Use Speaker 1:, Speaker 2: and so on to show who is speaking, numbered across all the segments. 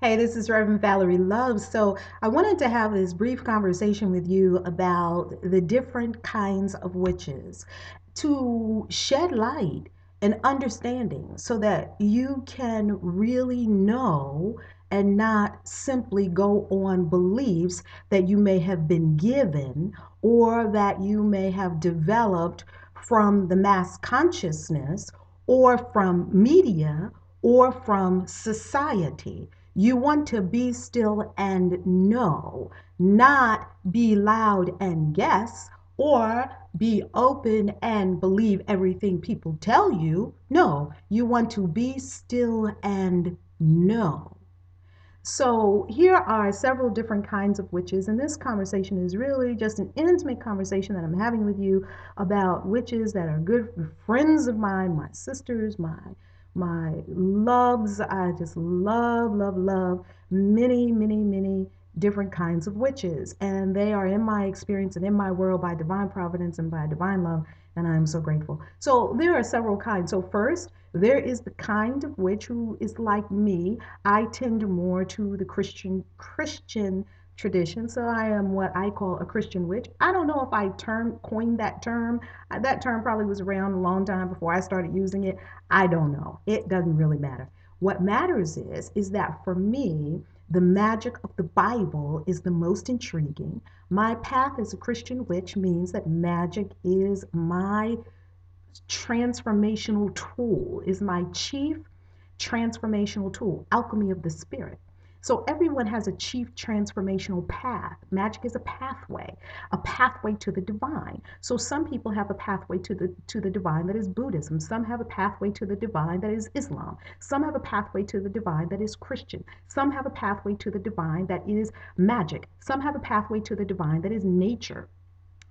Speaker 1: Hey, this is Reverend Valerie Love. So, I wanted to have this brief conversation with you about the different kinds of witches to shed light and understanding so that you can really know and not simply go on beliefs that you may have been given or that you may have developed from the mass consciousness or from media or from society. You want to be still and know, not be loud and guess, or be open and believe everything people tell you. No, you want to be still and know. So, here are several different kinds of witches, and this conversation is really just an intimate conversation that I'm having with you about witches that are good friends of mine, my sisters, my loves. I just love many, many, many different kinds of witches, and they are in my experience and in my world by divine providence and by divine love, and I am so grateful. So, there are several kinds. So, first, there is the kind of witch who is like me. I tend more to the Christian tradition, so I am what I call a Christian witch. I don't know if I coined that term. That term probably was around a long time before I started using it. I don't know. It doesn't really matter. What matters is that for me, the magic of the Bible is the most intriguing. My path as a Christian witch means that magic is my transformational tool, is my chief transformational tool, alchemy of the spirit. So everyone has a chief transformational path. Magic is a pathway to the divine. So some people have a pathway to the divine that is Buddhism. Some have a pathway to the divine that is Islam. Some have a pathway to the divine that is Christian. Some have a pathway to the divine that is magic. Some have a pathway to the divine that is nature.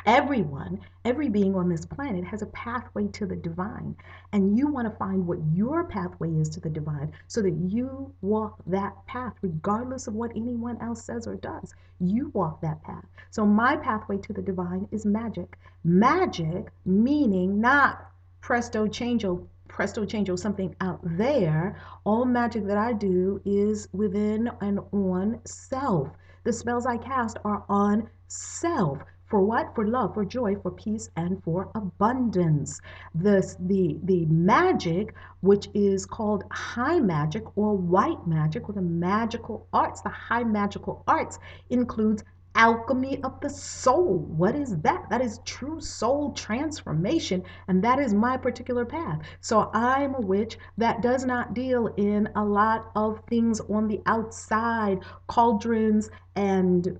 Speaker 1: Everyone, every being on this planet has a pathway to the divine, and you want to find what your pathway is to the divine so that you walk that path regardless of what anyone else says or does. You walk that path. So, my pathway to the divine is magic. Magic meaning not presto changeo, something out there. All magic that I do is within and on self. The spells I cast are on self. For what? For love, for joy, for peace, and for abundance. The magic, which is called high magic or white magic, or the magical arts, the high magical arts, includes alchemy of the soul. What is that? That is true soul transformation, and that is my particular path. So I'm a witch that does not deal in a lot of things on the outside, cauldrons and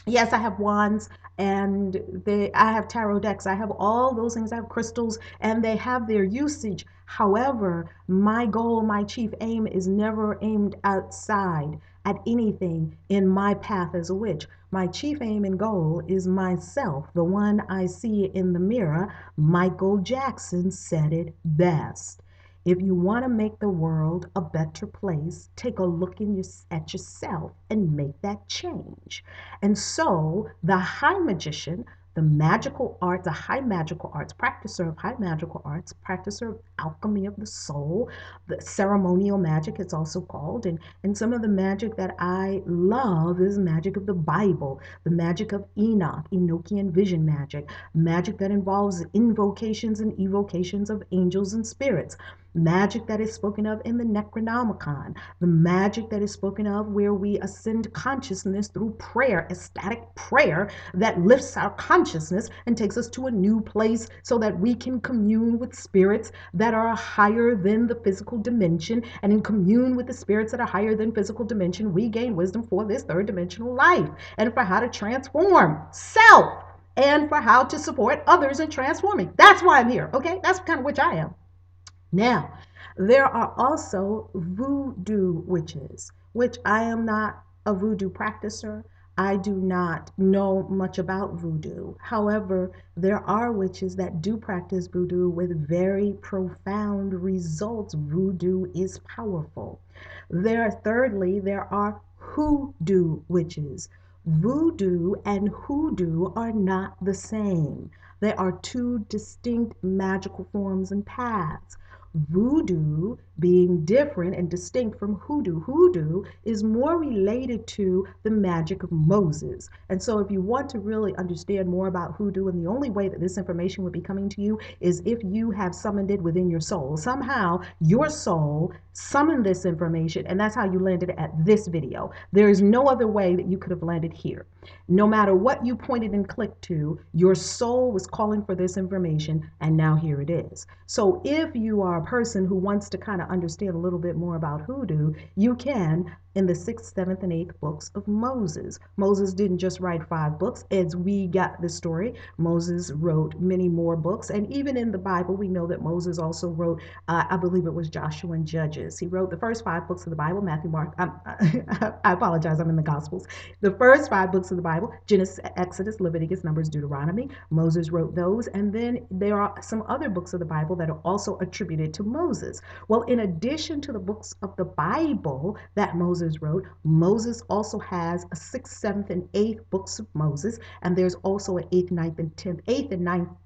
Speaker 1: yes, I have wands and I have tarot decks. I have all those things. I have crystals and they have their usage. However, my goal, my chief aim is never aimed outside at anything in my path as a witch. My chief aim and goal is myself, the one I see in the mirror. Michael Jackson said it best. If you want to make the world a better place, take a look at yourself and make that change. And so the high magician, the magical art, the high magical arts, practicer of high magical arts, practicer of alchemy of the soul, the ceremonial magic it's also called. And some of the magic that I love is magic of the Bible, the magic of Enoch, Enochian vision magic, magic that involves invocations and evocations of angels and spirits, magic that is spoken of in the Necronomicon, the magic that is spoken of where we ascend consciousness through prayer, ecstatic prayer that lifts our consciousness and takes us to a new place so that we can commune with spirits that are higher than the physical dimension. And in commune with the spirits that are higher than physical dimension, we gain wisdom for this third dimensional life and for how to transform self and for how to support others in transforming. That's why I'm here, okay? That's kind of which I am. Now, there are also voodoo witches, which I am not a voodoo practicer. I do not know much about voodoo. However, there are witches that do practice voodoo with very profound results. Voodoo is powerful. Thirdly, there are hoodoo witches. Voodoo and hoodoo are not the same. They are two distinct magical forms and paths. Voodoo being different and distinct from hoodoo. Hoodoo is more related to the magic of Moses. And so, if you want to really understand more about hoodoo, and the only way that this information would be coming to you is if you have summoned it within your soul. Somehow, your soul summoned this information, and that's how you landed at this video. There is no other way that you could have landed here. No matter what you pointed and clicked to, your soul was calling for this information, and now here it is. So if you are a person who wants to kind of understand a little bit more about hoodoo, you can in the 6th, 7th, and 8th books of Moses. Moses didn't just write 5 books. As we got the story, Moses wrote many more books. And even in the Bible, we know that Moses also wrote, I believe it was Joshua and Judges. He wrote the first 5 books of the Bible, Matthew, Mark, I apologize, I'm in the Gospels. The first 5 books of the Bible, Genesis, Exodus, Leviticus, Numbers, Deuteronomy. Moses wrote those. And then there are some other books of the Bible that are also attributed to Moses. Well, in addition to the books of the Bible that Moses wrote, Moses also has a 6th, 7th, and 8th books of Moses, and there's also an 8th, 9th, and 10th, 8th and 9th,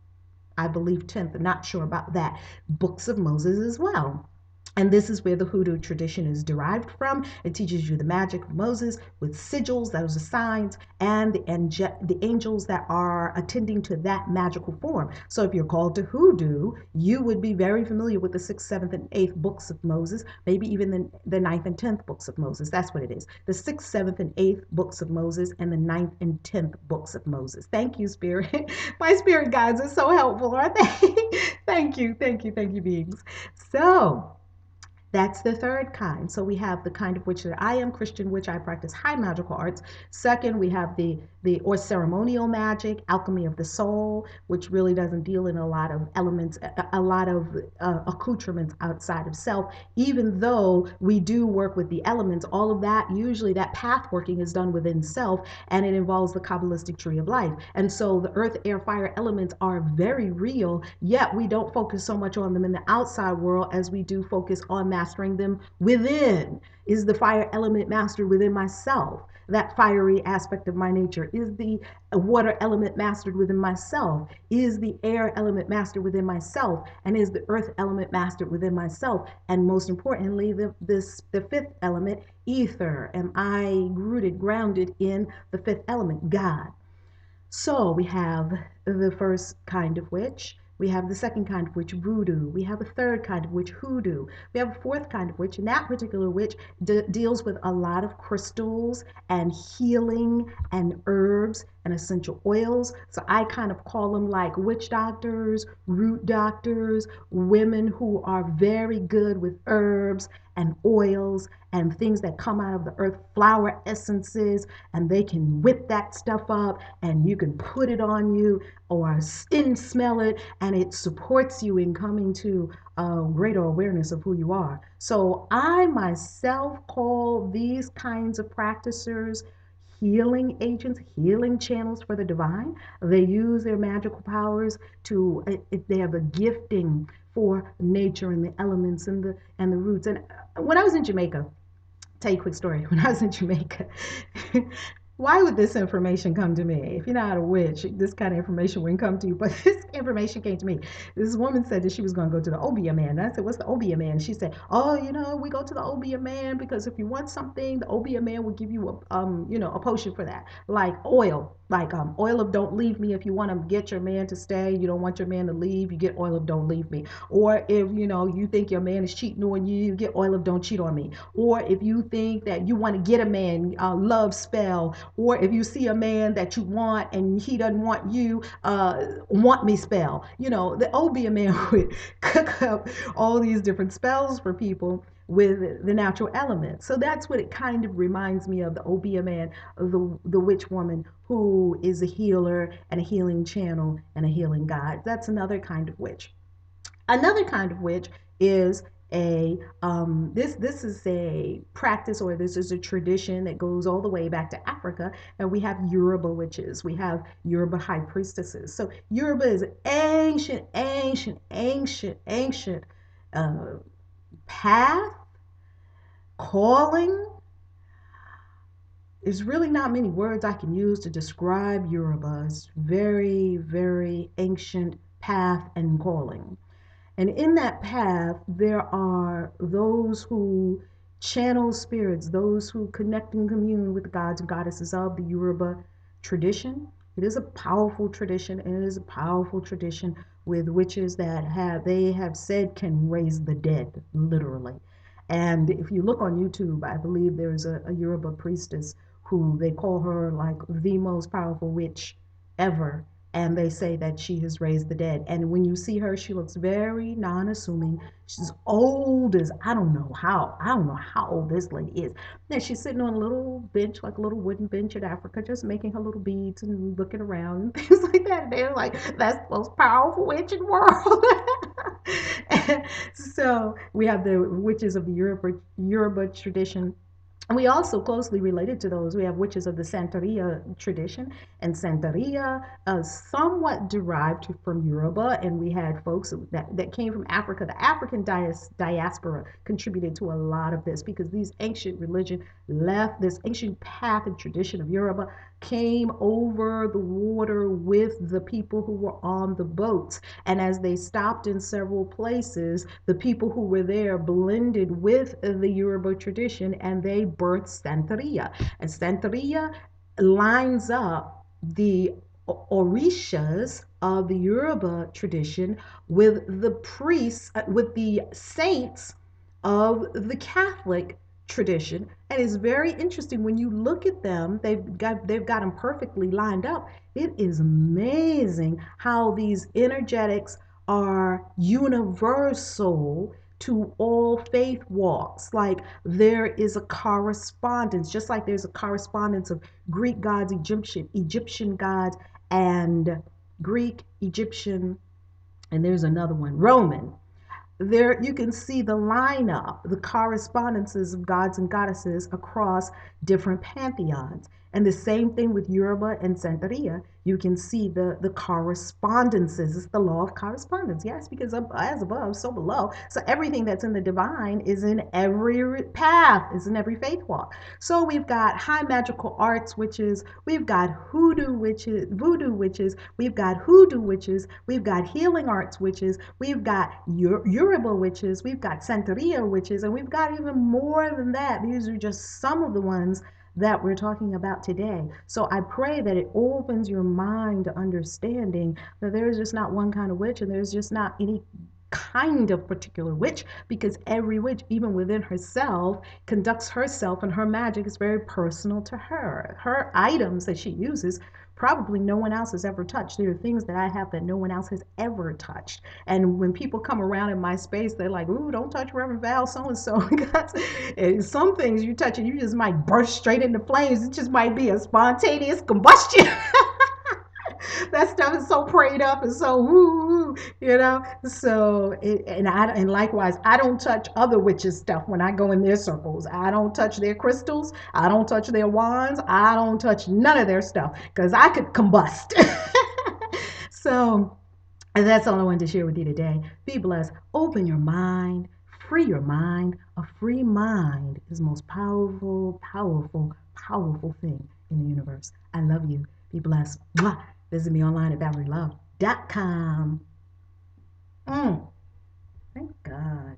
Speaker 1: I believe 10th, I'm not sure about that, books of Moses as well. And this is where the hoodoo tradition is derived from. It teaches you the magic of Moses with sigils, those are signs, and the angels that are attending to that magical form. So if you're called to hoodoo, you would be very familiar with the 6th, 7th, and 8th books of Moses, maybe even the 9th and 10th books of Moses. That's what it is. The 6th, 7th, and 8th books of Moses, and the 9th and 10th books of Moses. Thank you, Spirit. My spirit guides are so helpful, aren't they? Thank you, beings. So, that's the third kind. So we have the kind of witch that I am, Christian witch. I practice high magical arts. Second, we have the ceremonial magic, alchemy of the soul, which really doesn't deal in a lot of elements, a lot of accoutrements outside of self. Even though we do work with the elements, all of that, usually that path working is done within self, and it involves the Kabbalistic tree of life. And so the earth, air, fire elements are very real, yet we don't focus so much on them in the outside world as we do focus on mastering them within. Is the fire element mastered within myself? That fiery aspect of my nature? Is the water element mastered within myself? Is the air element mastered within myself? And is the earth element mastered within myself? And most importantly, the 5th element, ether. Am I rooted, grounded in the 5th element, God? So we have the first kind of witch. We have the second kind of witch, voodoo. We have a third kind of witch, hoodoo. We have a fourth kind of witch, and that particular witch deals with a lot of crystals and healing and herbs and essential oils. So I kind of call them like witch doctors, root doctors, women who are very good with herbs and oils and things that come out of the earth, flower essences, and they can whip that stuff up and you can put it on you or smell it, and it supports you in coming to a greater awareness of who you are. So I myself call these kinds of practitioners healing agents, healing channels for the divine. They use their magical powers to, if they have a gifting for nature and the elements and the roots. And when I was in Jamaica, tell you a quick story. When I was in Jamaica, why would this information come to me? If you're not a witch, this kind of information wouldn't come to you. But this information came to me. This woman said that she was going to go to the obeah man. And I said, what's the obeah man? She said, oh, we go to the obeah man because if you want something, the obeah man will give you a potion for that, like oil. Like oil of don't leave me. If you want to get your man to stay, you don't want your man to leave, you get oil of don't leave me. Or if you think your man is cheating on you, you get oil of don't cheat on me. Or if you think that you want to get a man, love spell. Or if you see a man that you want and he doesn't want you, want me spell. The obeah man would cook up all these different spells for people with the natural elements. So that's what it kind of reminds me of, the obeah man, the witch woman who is a healer and a healing channel and a healing guide. That's another kind of witch. Another kind of witch is this is a practice, or this is a tradition that goes all the way back to Africa, and we have Yoruba witches. We have Yoruba high priestesses. So Yoruba is ancient path, calling. There's really not many words I can use to describe Yoruba. It's very, very ancient path and calling. And in that path, there are those who channel spirits, those who connect and commune with the gods and goddesses of the Yoruba tradition. It is a powerful tradition, and it is a powerful tradition with witches that they have said can raise the dead, literally. And if you look on YouTube, I believe there's a Yoruba priestess who they call her like the most powerful witch ever, and they say that she has raised the dead. And when you see her, she looks very non-assuming. She's old as I don't know how old this lady is. And she's sitting on a little bench, like a little wooden bench in Africa, just making her little beads and looking around and things like that. And they're like, that's the most powerful witch in the world. So we have the witches of the Yoruba tradition. And we also closely related to those. We have witches of the Santeria tradition, and Santeria somewhat derived from Yoruba, and we had folks that came from Africa. The African diaspora contributed to a lot of this because these ancient religion left this ancient path and tradition of Yoruba came over the water with the people who were on the boats. And as they stopped in several places, the people who were there blended with the Yoruba tradition and they birthed Santeria. And Santeria lines up the orishas of the Yoruba tradition with the priests, with the saints of the Catholic tradition. And it's very interesting when you look at them, they've got them perfectly lined up. It is amazing how these energetics are universal to all faith walks. Like there is a correspondence, just like there's a correspondence of Greek gods, Egyptian gods, and Greek, Egyptian, and there's another one, Roman. There you can see the lineup, the correspondences of gods and goddesses across different pantheons. And the same thing with Yoruba and Santeria. You can see the correspondences. It's the law of correspondence. Yes, because as above, so below. So everything that's in the divine is in every path, is in every faith walk. So we've got high magical arts witches, we've got voodoo witches, we've got hoodoo witches, we've got healing arts witches, we've got Yoruba witches, we've got Santeria witches, and we've got even more than that. These are just some of the ones that we're talking about today. So I pray that it opens your mind to understanding that there's just not one kind of witch and there's just not any kind of particular witch, because every witch, even within herself, conducts herself, and her magic is very personal to her. Her items that she uses probably no one else has ever touched. There are things that I have that no one else has ever touched. And when people come around in my space, they're like, ooh, don't touch Reverend Val so and so. And some things you touch and you just might burst straight into flames. It just might be a spontaneous combustion. That stuff is so prayed up and so woo. So and likewise, I don't touch other witches' stuff when I go in their circles. I don't touch their crystals. I don't touch their wands. I don't touch none of their stuff because I could combust. So and that's all I wanted to share with you today. Be blessed. Open your mind. Free your mind. A free mind is the most powerful, powerful, powerful thing in the universe. I love you. Be blessed. Mwah. Visit me online at valerielove.com. Thank God.